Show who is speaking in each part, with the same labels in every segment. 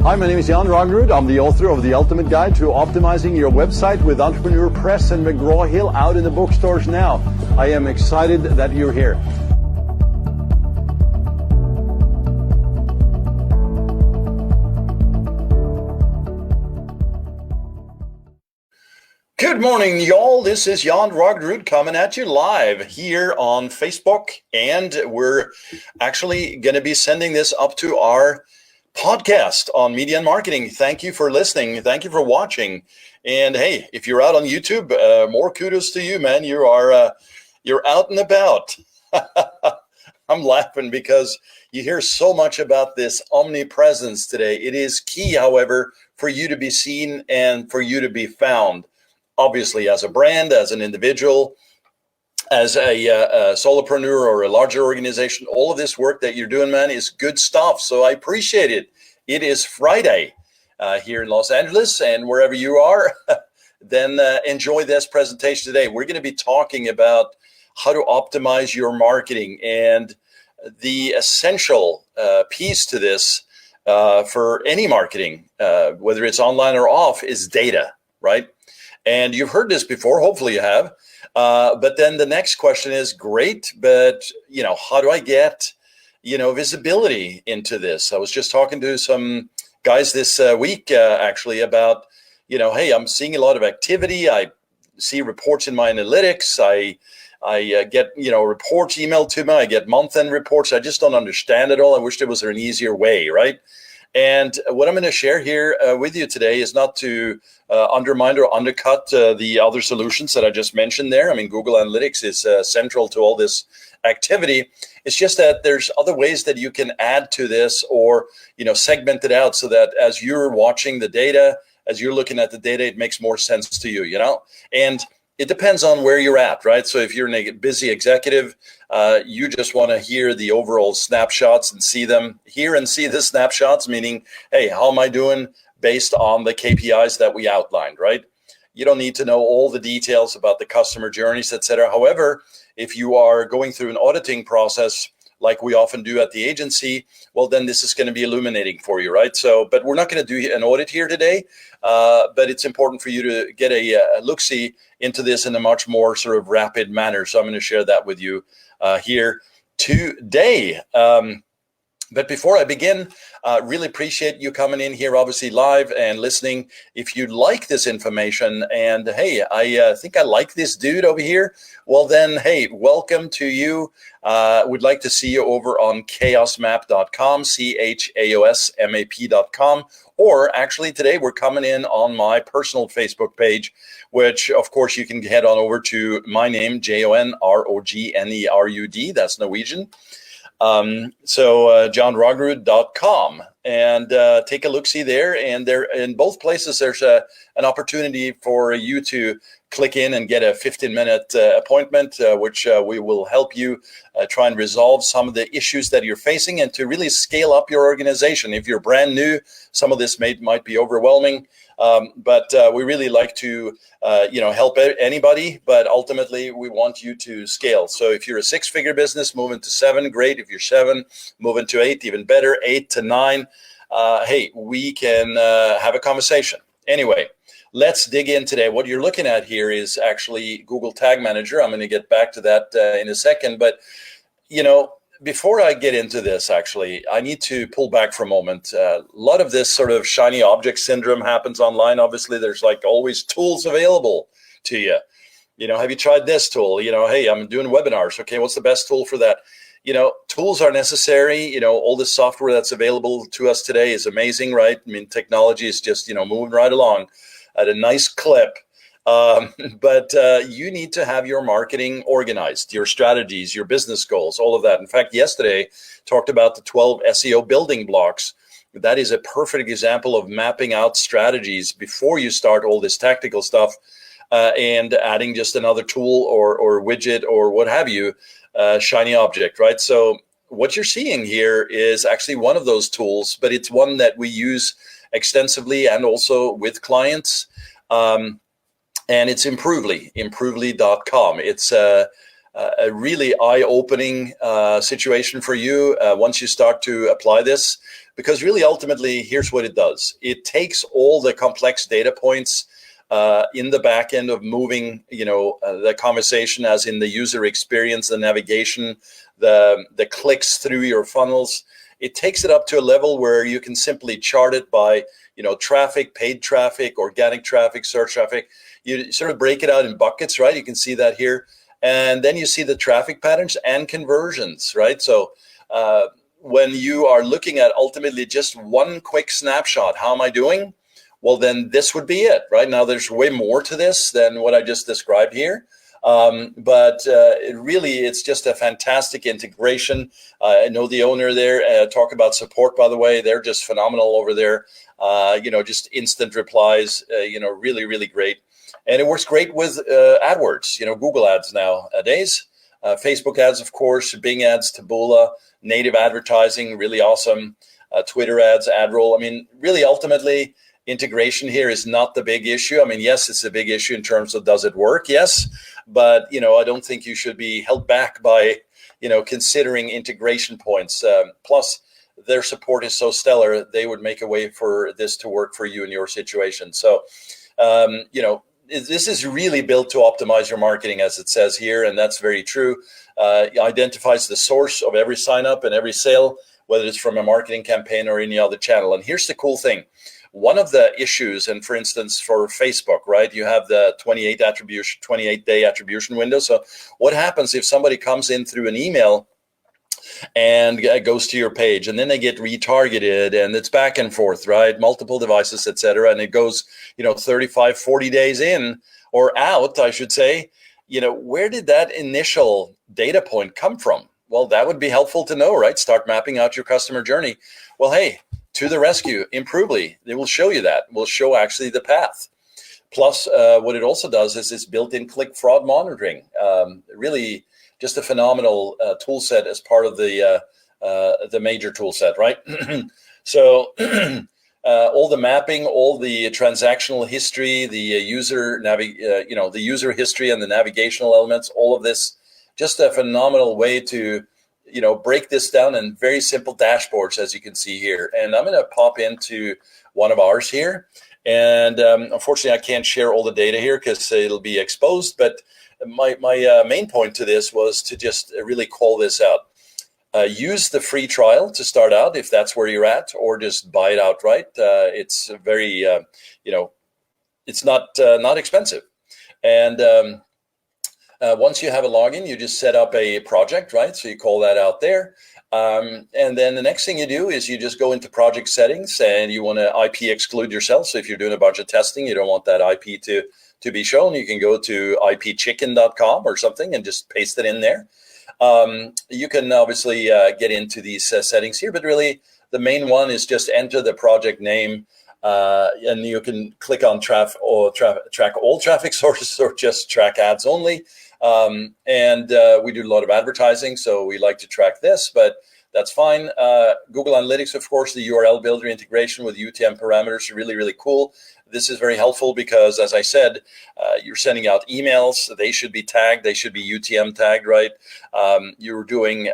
Speaker 1: Hi, my name is Rognerud. I'm the author of The Ultimate Guide to Optimizing Your Website with Entrepreneur Press and McGraw-Hill, out in the bookstores now. I am excited that you're here.
Speaker 2: Good morning, y'all. This is Jan Rognerud coming at you live here on Facebook, and we're actually going to be sending this up to our podcast on media and marketing. Thank you for listening. Thank you for watching. And hey, if you're out on YouTube, more kudos to you, man. You're out and about. I'm laughing because you hear so much about this omnipresence today. It is key, however, for you to be seen and for you to be found. Obviously, as a brand, as an individual, as a solopreneur or a larger organization, all of this work that you're doing, man, is good stuff. So I appreciate it. It is Friday here in Los Angeles, and wherever you are, then enjoy this presentation today. We're going to be talking about how to optimize your marketing, and the essential piece to this for any marketing, whether it's online or off, is data, right? And you've heard this before, hopefully you have. But then the next question is, great, but how do I get visibility into this? I was just talking to some guys this week actually about hey, I'm seeing a lot of activity. I see reports in my analytics. I get reports emailed to me. I get month-end reports. I just don't understand it all. I wish there was an easier way, right? And what I'm going to share here with you today is not to undermine or undercut the other solutions that I just mentioned there. I mean, Google Analytics is central to all this activity. It's just that there's other ways that you can add to this or, segment it out so that as you're watching the data, as you're looking at the data, it makes more sense to you, And it depends on where you're at, right? So if you're a busy executive, you just want to hear the overall snapshots and see the snapshots, meaning, hey, how am I doing based on the KPIs that we outlined, right? You don't need to know all the details about the customer journeys, et cetera. However, if you are going through an auditing process, like we often do at the agency, well, then this is going to be illuminating for you, right? So, but we're not going to do an audit here today, but it's important for you to get a look-see into this in a much more sort of rapid manner. So I'm going to share that with you here today. But before I begin, really appreciate you coming in here, obviously live and listening. If you like this information and, hey, I think I like this dude over here, well then, hey, welcome to you. We'd like to see you over on chaosmap.com, chaosmap.com. Or actually today we're coming in on my personal Facebook page, which of course you can head on over to my name, JONROGNERUD, that's Norwegian. So johnrognerud.com, and take a look-see there. And there in both places, there's an opportunity for you to click in and get a 15-minute appointment, which we will help you try and resolve some of the issues that you're facing and to really scale up your organization. If you're brand new, some of this might be overwhelming, but we really like to help anybody, but ultimately we want you to scale. So if you're a 6-figure business, moving to 7, great. If you're 7, moving to 8, even better, 8 to 9. Hey, we can have a conversation. Anyway, let's dig in today. What you're looking at here is actually Google Tag Manager. I'm going to get back to that in a second, but before I get into this, actually, I need to pull back for a moment. A lot of this sort of shiny object syndrome happens online. Obviously, there's like always tools available to you. Have you tried this tool? Hey, I'm doing webinars. Okay, what's the best tool for that? Tools are necessary. All the software that's available to us today is amazing, right? I mean, technology is just, moving right along at a nice clip. But you need to have your marketing organized, your strategies, your business goals, all of that. In fact, yesterday talked about the 12 SEO building blocks. That is a perfect example of mapping out strategies before you start all this tactical stuff and adding just another tool or widget or what have you, shiny object, right? So what you're seeing here is actually one of those tools, but it's one that we use extensively and also with clients. And it's Improvely.com. It's a really eye-opening situation for you once you start to apply this, because really ultimately here's what it does. It takes all the complex data points in the back end of moving, the conversation, as in the user experience, the navigation, the clicks through your funnels. It takes it up to a level where you can simply chart it by, traffic, paid traffic, organic traffic, search traffic. You sort of break it out in buckets, right? You can see that here. And then you see the traffic patterns and conversions, right? So when you are looking at ultimately just one quick snapshot, how am I doing? Well, then this would be it, right? Now, there's way more to this than what I just described here. But it's just a fantastic integration. I know the owner there, talk about support, by the way. They're just phenomenal over there. Just instant replies, really, really great. And it works great with AdWords, Google ads nowadays. Facebook ads, of course, Bing ads, Taboola, native advertising, really awesome. Twitter ads, AdRoll. I mean, really, ultimately, integration here is not the big issue. I mean, yes, it's a big issue in terms of does it work? Yes. But, I don't think you should be held back by, considering integration points. Plus, their support is so stellar, they would make a way for this to work for you in your situation. So, this is really built to optimize your marketing, as it says here, and that's very true. It identifies the source of every sign up and every sale, whether it's from a marketing campaign or any other channel. And here's the cool thing. One of the issues, and for instance, for Facebook, right, you have the 28-day attribution window. So what happens if somebody comes in through an email and goes to your page, and then they get retargeted, and it's back and forth, right? Multiple devices, etc. And it goes, 35, 40 days in or out, I should say, where did that initial data point come from? Well, that would be helpful to know, right? Start mapping out your customer journey. Well, hey, to the rescue, Improvely, they will show you that. Will show actually the path. Plus, what it also does is it's built-in click fraud monitoring. Really, just a phenomenal tool set as part of the major tool set, right? So all the mapping, all the transactional history, the the user history and the navigational elements, all of this, just a phenomenal way to break this down in very simple dashboards, as you can see here. And I'm going to pop into one of ours here. And unfortunately, I can't share all the data here because it'll be exposed. But my main point to this was to just really call this out. Use the free trial to start out if that's where you're at, or just buy it outright. It's very, it's not expensive. And once you have a login, you just set up a project, right? So you call that out there. And then the next thing you do is you just go into project settings, and you want to IP exclude yourself. So if you're doing a bunch of testing, you don't want that IP to be shown, you can go to ipchicken.com or something and just paste it in there. You can obviously get into these settings here, but really the main one is just enter the project name. And you can click on track all traffic sources or just track ads only. And we do a lot of advertising, so we like to track this, but that's fine. Google Analytics, of course, the URL builder integration with UTM parameters are really, really cool. This is very helpful because, as I said, you're sending out emails. They should be tagged. They should be UTM tagged, right? You're doing,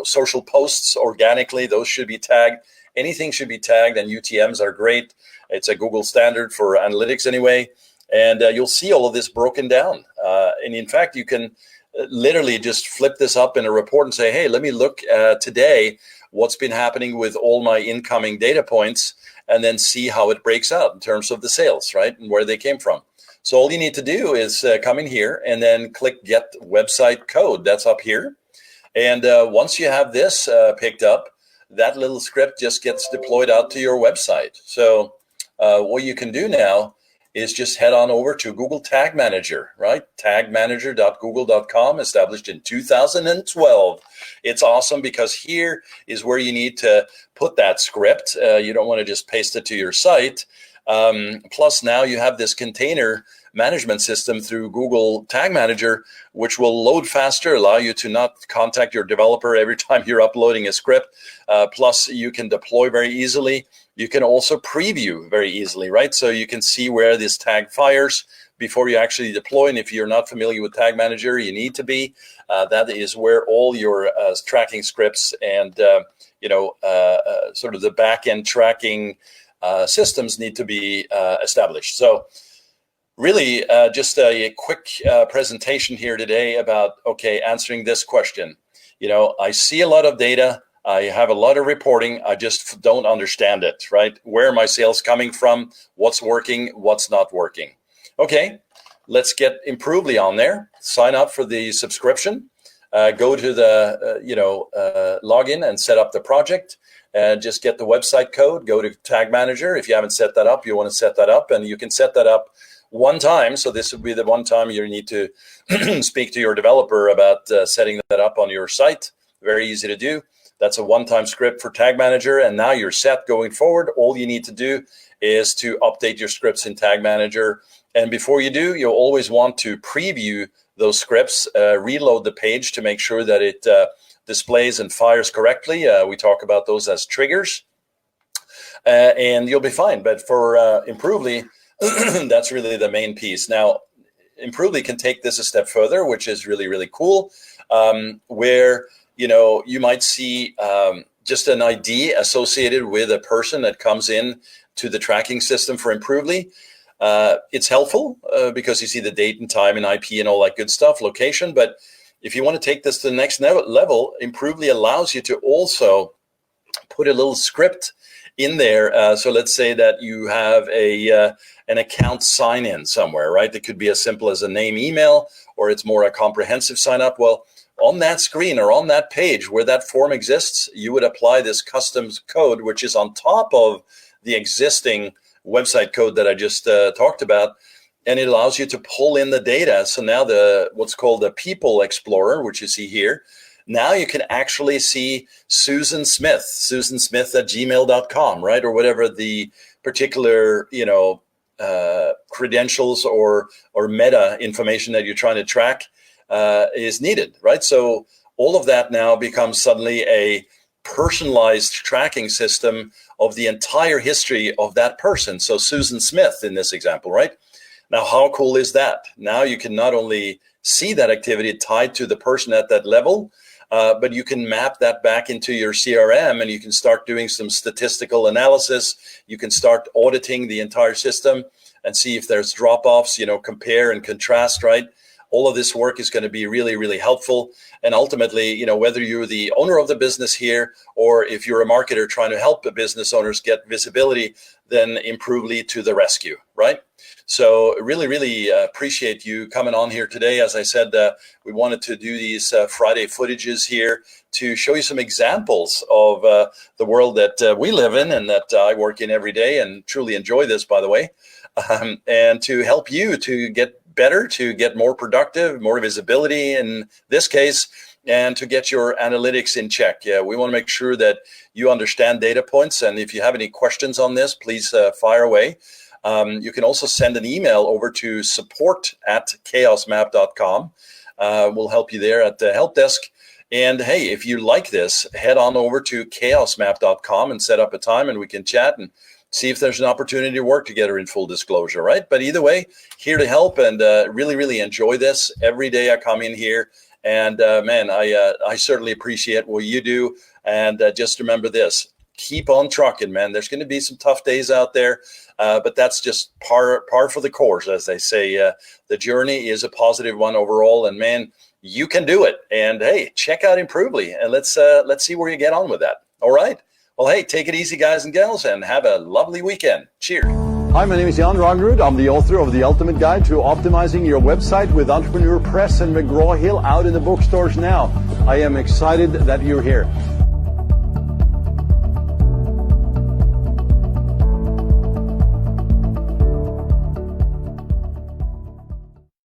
Speaker 2: social posts organically. Those should be tagged. Anything should be tagged, and UTMs are great. It's a Google standard for analytics anyway. And you'll see all of this broken down. And in fact, you can literally just flip this up in a report and say, hey, let me look today what's been happening with all my incoming data points, and then see how it breaks out in terms of the sales, right, and where they came from. So all you need to do is come in here and then click Get Website Code. That's up here. And once you have this picked up, that little script just gets deployed out to your website. So what you can do now is just head on over to Google Tag Manager, right? tagmanager.google.com, established in 2012. It's awesome because here is where you need to put that script. You don't want to just paste it to your site. Plus, now you have this container management system through Google Tag Manager, which will load faster, allow you to not contact your developer every time you're uploading a script. Plus, you can deploy very easily. You can also preview very easily, right? So you can see where this tag fires, before you actually deploy. And if you're not familiar with Tag Manager, you need to be. That is where all your tracking scripts and sort of the back-end tracking systems need to be established. So really, just a quick presentation here today about, answering this question. I see a lot of data. I have a lot of reporting. I just don't understand it, right? Where are my sales coming from? What's working? What's not working? Okay, let's get Improvely on there. Sign up for the subscription. Go to the, login and set up the project. Just get the website code. Go to Tag Manager. If you haven't set that up, you want to set that up. And you can set that up one time. So this would be the one time you need to speak to your developer about setting that up on your site. Very easy to do. That's a one-time script for Tag Manager, and now you're set going forward. All you need to do is to update your scripts in Tag Manager. And before you do, you'll always want to preview those scripts, reload the page to make sure that it displays and fires correctly. We talk about those as triggers, and you'll be fine. But for Improvely, that's really the main piece. Now, Improvely can take this a step further, which is really, really cool, where you might see just an ID associated with a person that comes in to the tracking system for Improvely. It's helpful because you see the date and time and IP and all that good stuff, location. But if you want to take this to the next level, Improvely allows you to also put a little script in there. So let's say that you have an account sign-in somewhere, right? It could be as simple as a name, email, or it's more a comprehensive sign-up. Well, on that screen or on that page where that form exists, you would apply this custom code, which is on top of the existing website code that I just talked about. And it allows you to pull in the data. So now what's called the People Explorer, which you see here, now you can actually see Susan Smith at gmail.com, right? Or whatever the particular, credentials or meta information that you're trying to track is needed, right? So all of that now becomes suddenly a personalized tracking system of the entire history of that person. So Susan Smith in this example, right? Now, how cool is that? Now you can not only see that activity tied to the person at that level, but you can map that back into your CRM and you can start doing some statistical analysis. You can start auditing the entire system and see if there's drop-offs, compare and contrast, right? All of this work is going to be really, really helpful. And ultimately, whether you're the owner of the business here or if you're a marketer trying to help the business owners get visibility, then Improvely to the rescue, right? So really, really appreciate you coming on here today. As I said, we wanted to do these Friday footages here to show you some examples of the world that we live in and that I work in every day and truly enjoy this, by the way, and to help you to get better, to get more productive, more visibility in this case, and to get your analytics in check. Yeah, we want to make sure that you understand data points. And if you have any questions on this, please fire away. You can also send an email over to support@chaosmap.com. We'll help you there at the help desk. And hey, if you like this, head on over to chaosmap.com and set up a time and we can chat and see if there's an opportunity to work together in full disclosure, right? But either way, here to help and really, really enjoy this. Every day I come in here and man, I certainly appreciate what you do. And just remember this, keep on trucking, man. There's going to be some tough days out there, but that's just par for the course, as they say. The journey is a positive one overall, and man, you can do it. And hey, check out Improvely, and let's see where you get on with that. All right. Well, hey, take it easy, guys and gals, and have a lovely weekend. Cheers.
Speaker 1: Hi, my name is Jan Rognerud. I'm the author of The Ultimate Guide to Optimizing Your Website with Entrepreneur Press and McGraw-Hill out in the bookstores now. I am excited that you're here.